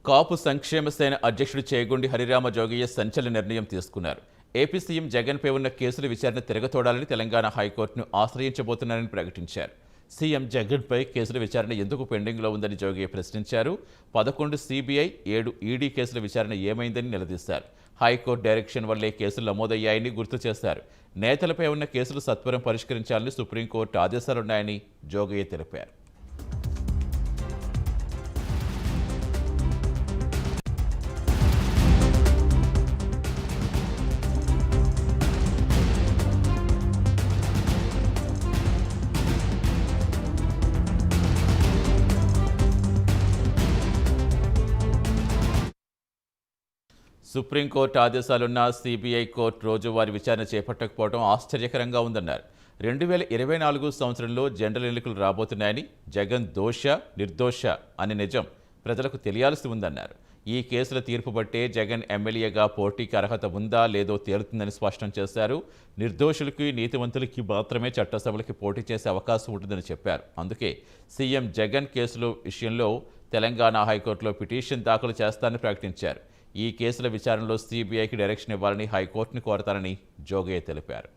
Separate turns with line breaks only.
కాపు సంక్షేమ సేన అధ్యక్షుడు చేగొండి హరిరామ జోగయ్య సంచలన నిర్ణయం తీసుకున్నారు. ఏపీ సీఎం జగన్పై ఉన్న కేసుల విచారణ తిరగతోడాలని తెలంగాణ హైకోర్టును ఆశ్రయించబోతున్నారని ప్రకటించారు. సీఎం జగన్పై కేసుల విచారణ ఎందుకు పెండింగ్లో ఉందని జోగయ్య ప్రశ్నించారు. 11 సీబీఐ, 7 ఈడీ కేసుల విచారణ ఏమైందని నిలదీశారు. హైకోర్టు డైరెక్షన్ వల్లే కేసులు నమోదయ్యాయని గుర్తు చేశారు. నేతలపై ఉన్న కేసులు సత్వరం పరిష్కరించాలని సుప్రీంకోర్టు ఆదేశాలున్నాయని జోగయ్య తెలిపారు. సుప్రీంకోర్టు ఆదేశాలున్న సీబీఐ కోర్టు రోజువారీ విచారణ చేపట్టకపోవడం ఆశ్చర్యకరంగా ఉందన్నారు. 2024 సంవత్సరంలో జనరల్ ఎన్నికలు రాబోతున్నాయని, జగన్ దోష నిర్దోష అనే నిజం ప్రజలకు తెలియాల్సి ఉందన్నారు. ఈ కేసుల తీర్పు బట్టే జగన్ ఎమ్మెల్యేగా పోటీకి అర్హత ఉందా లేదో తేలుతుందని స్పష్టం చేశారు. నిర్దోషులకి, నీతివంతులకి మాత్రమే చట్టసభలకి పోటీ చేసే అవకాశం ఉంటుందని చెప్పారు. అందుకే సీఎం జగన్ కేసుల విషయంలో తెలంగాణ హైకోర్టులో పిటిషన్ దాఖలు చేస్తానని ప్రకటించారు. ఈ కేసుల విచారణలో సీబీఐకి డైరెక్షన్ ఇవ్వాలని హైకోర్టును కోరతారని జోగయ్య తెలిపారు.